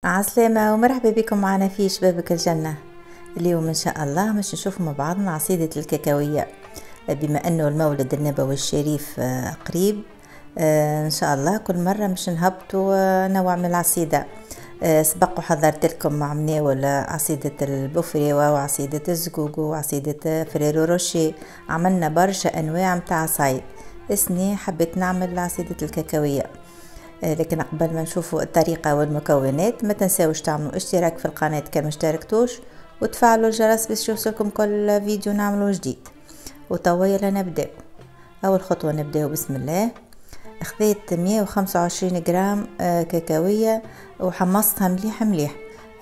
عسلامة ومرحبا بكم معنا في شبابك الجنة. اليوم إن شاء الله مش نشوف مع بعضنا عصيدة الكاكاوية، بما أنه المولد النبوي الشريف قريب. إن شاء الله كل مرة مش نهبطوا نوع من العصيدة. سبق وحضرت لكم مع مناول عصيدة البوفريوة وعصيدة الزقوق وعصيدة فريرو روشي. عملنا برشا أنواع متاع عصايد. اسني حبيت نعمل عصيدة الكاكاوية، لكن قبل ما نشوفوا الطريقة والمكونات ما تنساوش تعملوا اشتراك في القناة كان مشتركتوش وتفعلوا الجرس باش يوصلكم كل فيديو نعمله جديد. وطويلا نبدأ. أول خطوة نبدأ بسم الله. أخذت 125 جرام كاكاوية وحمصتها مليح مليح.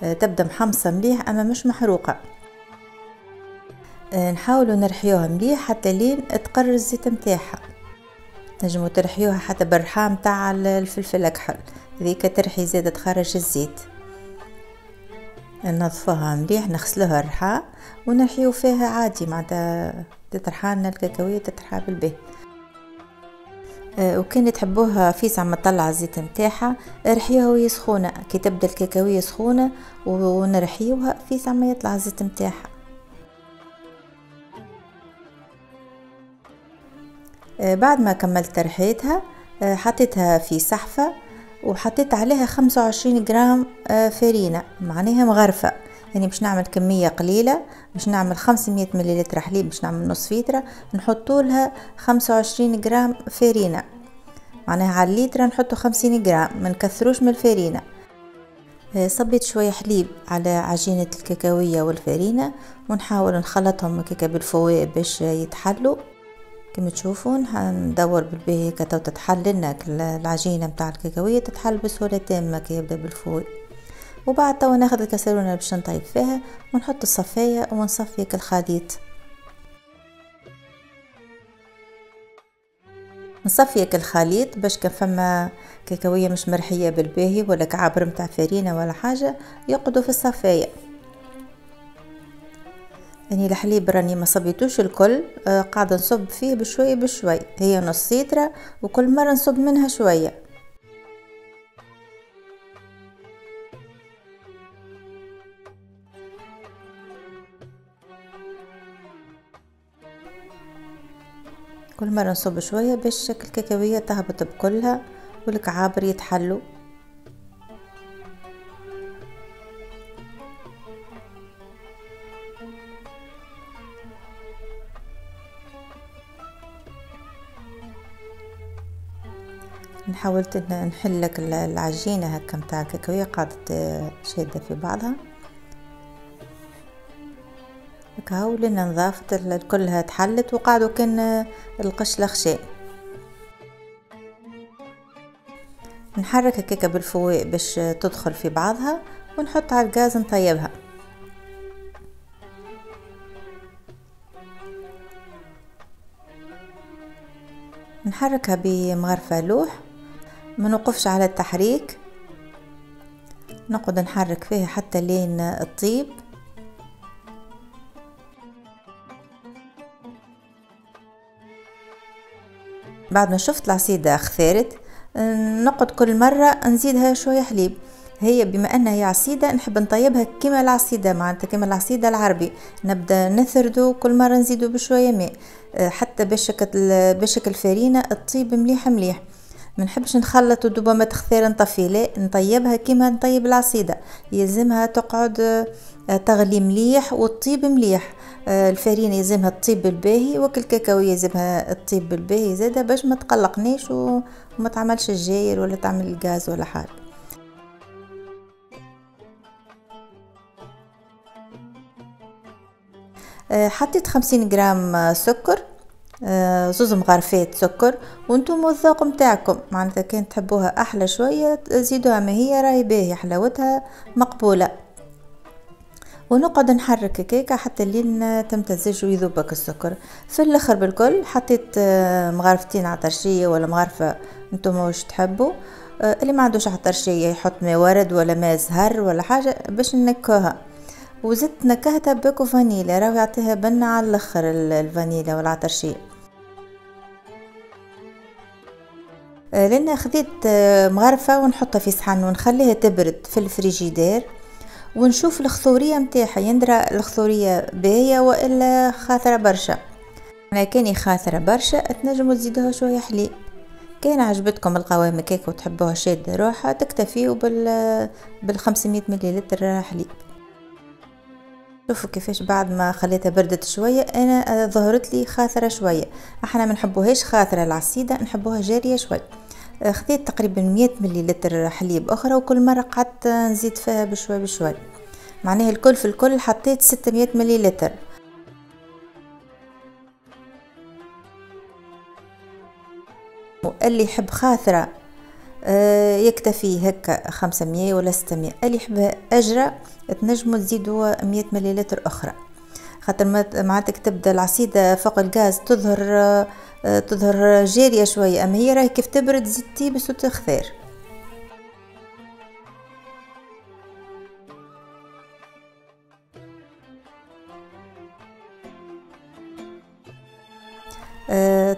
تبدأ محمصة مليح أما مش محروقة. نحاولوا نرحيوها مليح حتى لين تقر الزيت متاعها. تنجموا ترحيوها حتى بالرحام تاع الفلفل الاكحل، ذيك ترحي زادة تخرج الزيت. ننظفوها مليح نغسلوها الرحاء ونرحيو فيها عادي معناتها تترحالنا الكاكاوية تترحى بالبه. وكان تحبوها في ساعة ما تطلع الزيت متاعها رحيوها وهي سخونة، كي تبدا الكاكاوية سخونة ونرحيوها في ساعة ما يطلع الزيت متاعها. بعد ما كملت ترحيتها حطيتها في صحفة وحطيت عليها 25 جرام فرينة معناها مغرفة، يعني باش نعمل كمية قليلة، باش نعمل 500 مليلتر حليب، باش نعمل نص فيترة نحطوا لها 25 جرام فرينة، معناها على الليتر نحطوا 50 جرام، ما نكثروش من الفرينة. صبيت شوية حليب على عجينة الكاكاوية والفرينة ونحاول نخلطهم هكاكا بالفواء باش يتحلوا. كما تشوفون هندور بالبيه هكا تو تتحل لنا العجينه نتاع الكاكاويه تتحل بسهوله تامه كي يبدا بالفوي. وبعد تو ناخذ الكاسرونه باش نطيب فيها ونحط الصفايه ونصفي الخليط. نصفي الخليط باش كان فما كاكاويه مش مرحيه بالباهي ولا كعابر نتاع فرينه ولا حاجه يقعدوا في الصفايه. يعني الحليب راني ما صبيتوش الكل، قاعده نصب فيه بشويه بشوي، هي نص لتر وكل مره نصب منها شويه. كل مره نصب شويه باش الكاكاويه تهبط بكلها والكعابر يتحلوا. حاولت ان نحلك العجينه هكا متاع الكاكاويه قعدت شاده في بعضها هكا لين نظافت كلها تحلت وقعدوا كان القش لخشاء. نحرك هكاكا بالفواء باش تدخل في بعضها ونحط على الغاز نطيبها. نحركها بمغرفه لوح، ما نوقفش على التحريك، نقعد نحرك فيها حتى لين تطيب. بعد ما شفت العصيدة خثارت نقعد كل مرة نزيدها شوية حليب. هي بما انها هي عصيدة نحب نطيبها كما العصيدة معناتها كما العصيدة العربي، نبدا نثردو كل مرة نزيدو بشوية ماء حتى بشك الفرينة تطيب مليح مليح. ما نحبش نخلط ودوبا ما تخثر نطفي، لا نطيبها كيما نطيب العصيده، يلزمها تقعد تغلي مليح وتطيب مليح. الفرينه يلزمها تطيب بالباهي وكل كاكاويه يلزمها تطيب بالباهي زاده باش ما تقلقنيش وما تعملش الجاير ولا تعمل الغاز ولا حاجه. حطيت 50 جرام سكر، زوز مغرفات سكر، وانتم والذوق متاعكم معناتها كان تحبوها احلى شويه زيدوها، ما هي راهي باهي حلاوتها مقبوله. ونقعد نحرك كيكه حتى لين تمتزج ويذوبك السكر. في الاخر بالكل حطيت مغرفتين عطرشيه ولا مغرفه انتم واش تحبوا. اللي ما عندوش عطرشيه يحط ماء ورد ولا ماء زهر ولا حاجه باش نكوها. وزدت نكهتها باكو فانيلا، راهو يعطيها بنه على الاخر الفانيلا والعطرشيه. لان خذيت مغرفة ونحطها في صحن ونخليها تبرد في الفريجيدير، ونشوف الخثورية متاعها يندرى الخثورية باهية والا خاثرة برشا. انا كاني خاثرة برشا تنجموا تزيدوها شوية حليب. كان عجبتكم القوام هكاك وتحبوها شادة روحها تكتفيوا بال 500 مليلتر حليب. شوفوا كيفاش بعد ما خليتها بردت شوية انا ظهرت لي خاثرة شوية. احنا ما نحبوهاش خاثرة العصيدة، نحبوها جارية شوي. خذيت تقريبا 100 مليلتر حليب اخرى، وكل مرة قعدت نزيد فيها بشوي بشوي، معناها الكل في الكل حطيت 600 مليلتر. اللي يحب خاثرة يكتفي هكا 500 ولا 600، اللي يحبها أجرى تنجموا تزيدوا 100 مليلتر أخرى، خاطر معناتك تبدا العصيدة فوق الغاز تظهر جارية شوية، أما هي راهي كيف تبرد زيدتي بس وتخثر.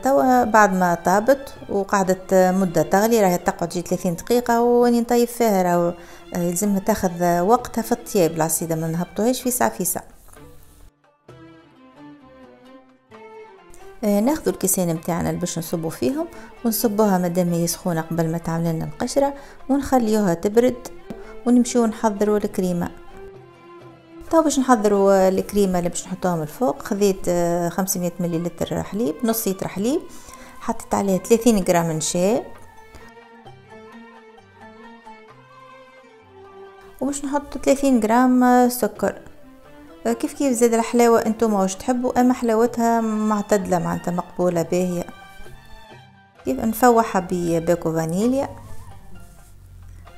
توا بعد ما طابت وقعدت مدة تغلي، راهي تقعد 30 دقيقة واني نطيب فيها، راهو يلزمها تاخذ وقتها في الطياب العصيدة، ما نهبطوهاش في ساعة في ساعة. ناخذ الكيسين متاعنا باش نصبوا فيهم، ونصبوها مادام هي سخونة قبل ما تعمل لنا القشرة، ونخليوها تبرد ونمشيو نحضروا الكريمة. تو باش نحضروا الكريمه اللي باش نحطوها من الفوق. خذيت 500 مليلتر حليب، نص لتر حليب، حطيت عليه 30 غرام نشا، وباش نحط 30 غرام سكر. كيف كيف زاد الحلاوه انتم واش تحبوا، اما حلاوتها معتدله معناتها مقبوله باهيه. كيف نفوحها بباكو فانيليا،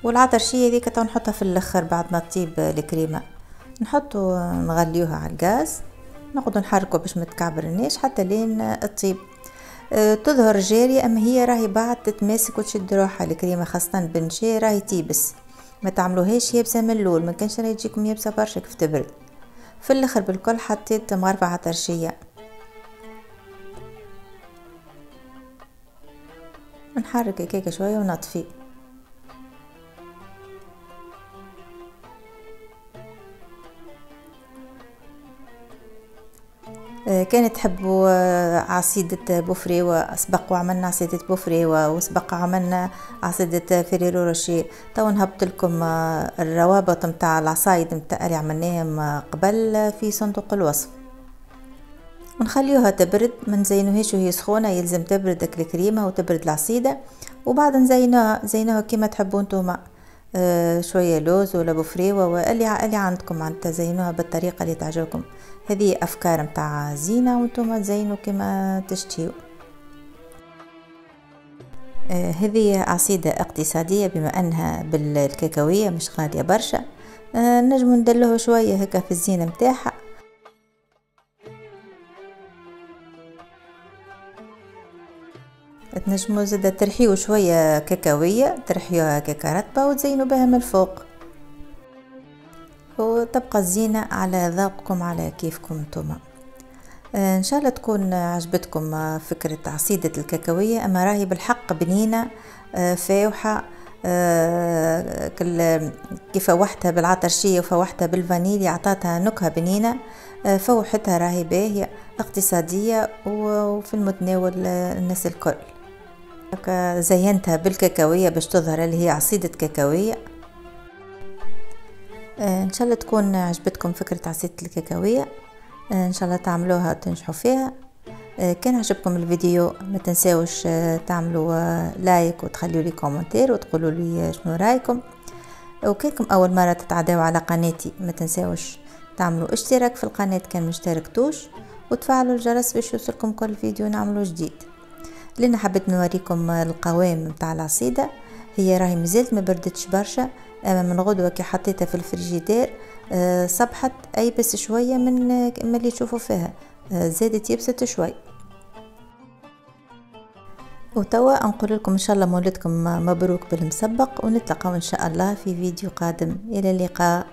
والعطرشيه هذيك تو نحطها في الاخر بعد ما تطيب الكريمه. نحطو نغليوها على الغاز، نقعدو نحركو باش ما تكعبرناش حتى لين تطيب. تظهر جارية، اما هي راهي بعد تتماسك وتشد روحها الكريمه، خاصه بالنشا راهي تيبس، ما تعملوهاش يابسه من الاول، ما كانش راهي تجيكم يابسه برشا كيف تبرد. في الاخر بالكل حطيت مغرفه عطرشيه، نحرك هكاك شويه ونطفي. كانت تحبوا عصيدة بوفريوة، سبق وعملنا عصيدة بوفريوة، وسبق عملنا عصيدة فيريرو روشي. تو نهبط لكم الروابط متاع العصايد متاع اللي عملناهم قبل في صندوق الوصف، ونخليوها تبرد، ما نزينوهاش وهي سخونه، يلزم تبرد الكريمه وتبرد العصيده، وبعد نزينوها كيما تحبوا نتوما. شويه لوز ولا بوفريوه واللي عندكم، معناتها زينوها بالطريقه اللي تعجبكم. هذه افكار متاع زينه وانتم تزينوا كما تشتهوا. هذه عصيده اقتصاديه بما انها بالكاكاويه مش غاليه برشا، نجموا ندلوها شويه هكا في الزينه متاعها. تنجموا زاده ترحيو شويه كاكاويه، ترحيوها كاكا رطبه وتزينوا بها من الفوق، وتبقى الزينه على ذوقكم على كيفكم نتوما. ان شاء الله تكون عجبتكم فكره عصيده الكاكاويه، اما راهي بالحق بنينه فاوحه. كيف فوحتها بالعطرشيه وفوحتها بالفانيليا عطاتها نكهه بنينه، فوحتها راهي باهيه اقتصاديه وفي المتناول الناس الكل. زينتها بالكاكاويه باش تظهر اللي هي عصيده كاكاويه. ان شاء الله تكون عجبتكم فكره عصيده الكاكاويه، ان شاء الله تعملوها تنجحوا فيها. كان عجبكم الفيديو ما تنساوش تعملوا لايك وتخليوا لي كومنتير وتقولوا لي شنو رايكم، وكانكم اول مره تتعداو على قناتي ما تنساوش تعملوا اشتراك في القناه كان مشتركتوش، وتفعلوا الجرس باش يوصلكم كل فيديو نعمله جديد. لأن حبيت نوريكم القوام متاع العصيده، هي راهي مازالت ما بردتش برشا، اما من غدوه كي حطيتها في الفريجيدير صبحت ايبس شويه من اللي تشوفوا فيها، زادت يبست شوي. وتوا نقول لكم ان شاء الله مولدكم مبروك بالمسبق، ونتلقاو ان شاء الله في فيديو قادم. الى اللقاء.